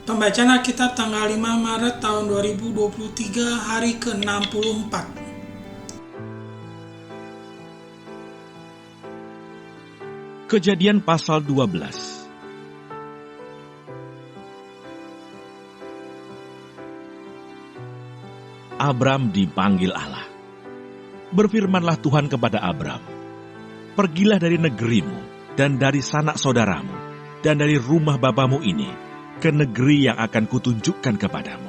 Pembacaan Alkitab tanggal 5 Maret tahun 2023, hari ke-64. Kejadian pasal 12. Abram dipanggil Allah. Berfirmanlah Tuhan kepada Abram, "Pergilah dari negerimu, dan dari sanak saudaramu, dan dari rumah bapamu ini, ke negeri yang akan kutunjukkan kepadamu.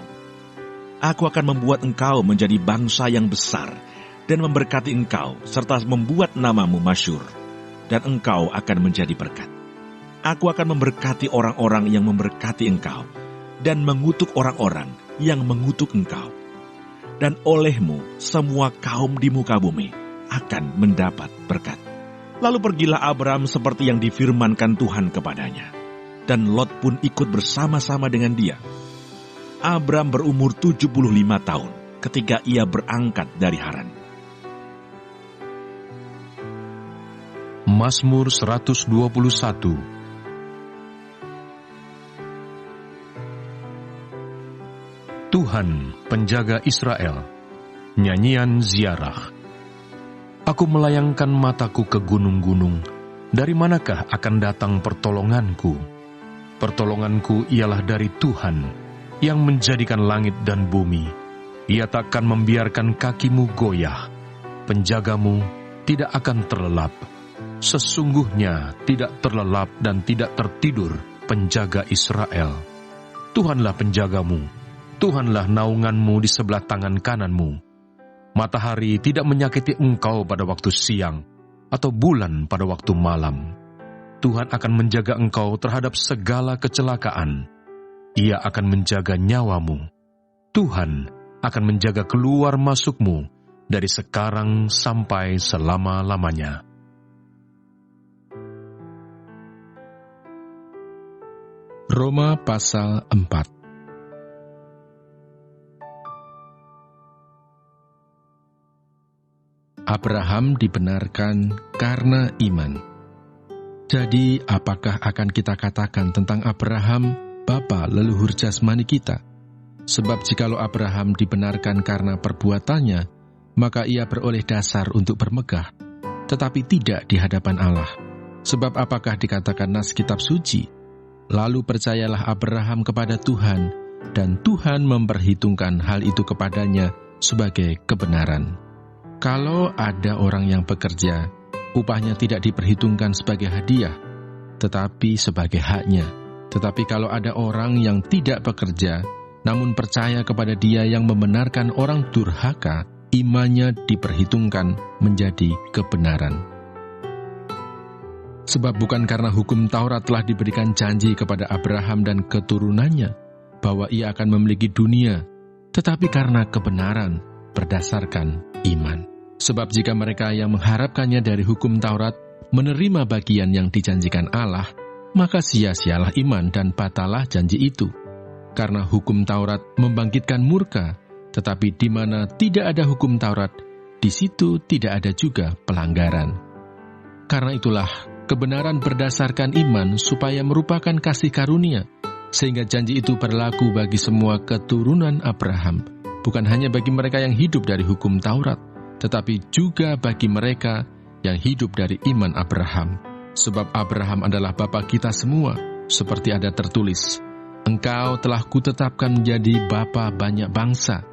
Aku akan membuat engkau menjadi bangsa yang besar, dan memberkati engkau, serta membuat namamu masyhur, dan engkau akan menjadi berkat. Aku akan memberkati orang-orang yang memberkati engkau, dan mengutuk orang-orang yang mengutuk engkau. Dan olehmu semua kaum di muka bumi akan mendapat berkat." Lalu pergilah Abram seperti yang difirmankan Tuhan kepadanya, dan Lot pun ikut bersama-sama dengan dia. Abram berumur 75 tahun ketika ia berangkat dari Haran. Mazmur 121. Tuhan, penjaga Israel. Nyanyian ziarah. Aku melayangkan mataku ke gunung-gunung. Dari manakah akan datang pertolonganku? Pertolonganku ialah dari Tuhan, yang menjadikan langit dan bumi. Ia takkan membiarkan kakimu goyah. Penjagamu tidak akan terlelap. Sesungguhnya tidak terlelap dan tidak tertidur penjaga Israel. Tuhanlah penjagamu. Tuhanlah naunganmu di sebelah tangan kananmu. Matahari tidak menyakiti engkau pada waktu siang, atau bulan pada waktu malam. Tuhan akan menjaga engkau terhadap segala kecelakaan. Ia akan menjaga nyawamu. Tuhan akan menjaga keluar masukmu dari sekarang sampai selama-lamanya. Roma pasal 4. Abraham dibenarkan karena iman. Jadi, apakah akan kita katakan tentang Abraham, bapa leluhur jasmani kita? Sebab jikalau Abraham dibenarkan karena perbuatannya, maka ia beroleh dasar untuk bermegah, tetapi tidak di hadapan Allah. Sebab apakah dikatakan nas kitab suci? Lalu percayalah Abraham kepada Tuhan, dan Tuhan memperhitungkan hal itu kepadanya sebagai kebenaran. Kalau ada orang yang bekerja, upahnya tidak diperhitungkan sebagai hadiah, tetapi sebagai haknya. Tetapi kalau ada orang yang tidak bekerja, namun percaya kepada Dia yang membenarkan orang durhaka, imannya diperhitungkan menjadi kebenaran. Sebab bukan karena hukum Taurat telah diberikan janji kepada Abraham dan keturunannya, bahwa ia akan memiliki dunia, tetapi karena kebenaran berdasarkan iman. Sebab jika mereka yang mengharapkannya dari hukum Taurat menerima bagian yang dijanjikan Allah, maka sia-sialah iman dan batalah janji itu. Karena hukum Taurat membangkitkan murka, tetapi di mana tidak ada hukum Taurat, di situ tidak ada juga pelanggaran. Karena itulah kebenaran berdasarkan iman supaya merupakan kasih karunia, sehingga janji itu berlaku bagi semua keturunan Abraham, bukan hanya bagi mereka yang hidup dari hukum Taurat, tetapi juga bagi mereka yang hidup dari iman Abraham. Sebab Abraham adalah bapa kita semua, seperti ada tertulis, "Engkau telah kutetapkan menjadi bapa banyak bangsa,"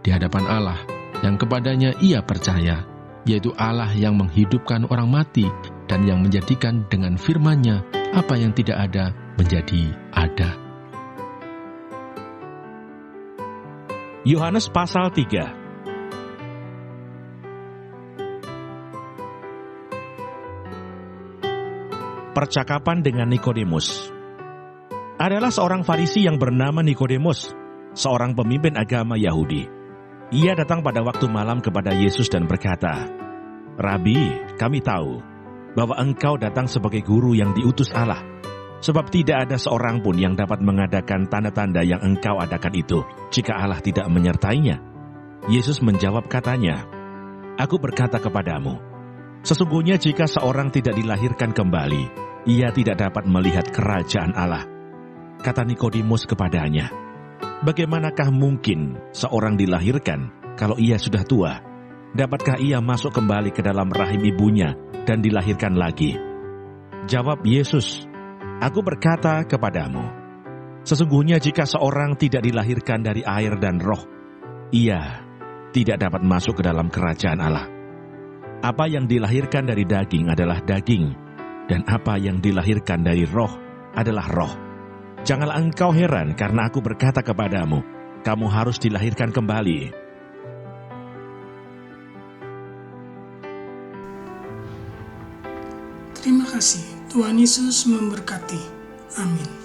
di hadapan Allah, yang kepadanya ia percaya, yaitu Allah yang menghidupkan orang mati, dan yang menjadikan dengan firman-Nya apa yang tidak ada menjadi ada. Yohanes pasal 3. Percakapan dengan Nikodemus. Adalah seorang Farisi yang bernama Nikodemus, seorang pemimpin agama Yahudi. Ia datang pada waktu malam kepada Yesus dan berkata, "Rabi, kami tahu bahwa engkau datang sebagai guru yang diutus Allah, sebab tidak ada seorang pun yang dapat mengadakan tanda-tanda yang engkau adakan itu, jika Allah tidak menyertainya." Yesus menjawab katanya, "Aku berkata kepadamu, sesungguhnya jika seorang tidak dilahirkan kembali, ia tidak dapat melihat kerajaan Allah." Kata Nikodemus kepadanya, "Bagaimanakah mungkin seorang dilahirkan kalau ia sudah tua? Dapatkah ia masuk kembali ke dalam rahim ibunya dan dilahirkan lagi?" Jawab Yesus, "Aku berkata kepadamu, sesungguhnya jika seorang tidak dilahirkan dari air dan roh, ia tidak dapat masuk ke dalam kerajaan Allah. Apa yang dilahirkan dari daging adalah daging, dan apa yang dilahirkan dari roh adalah roh. Janganlah engkau heran karena aku berkata kepadamu, kamu harus dilahirkan kembali." Terima kasih. Tuhan Yesus memberkati. Amin.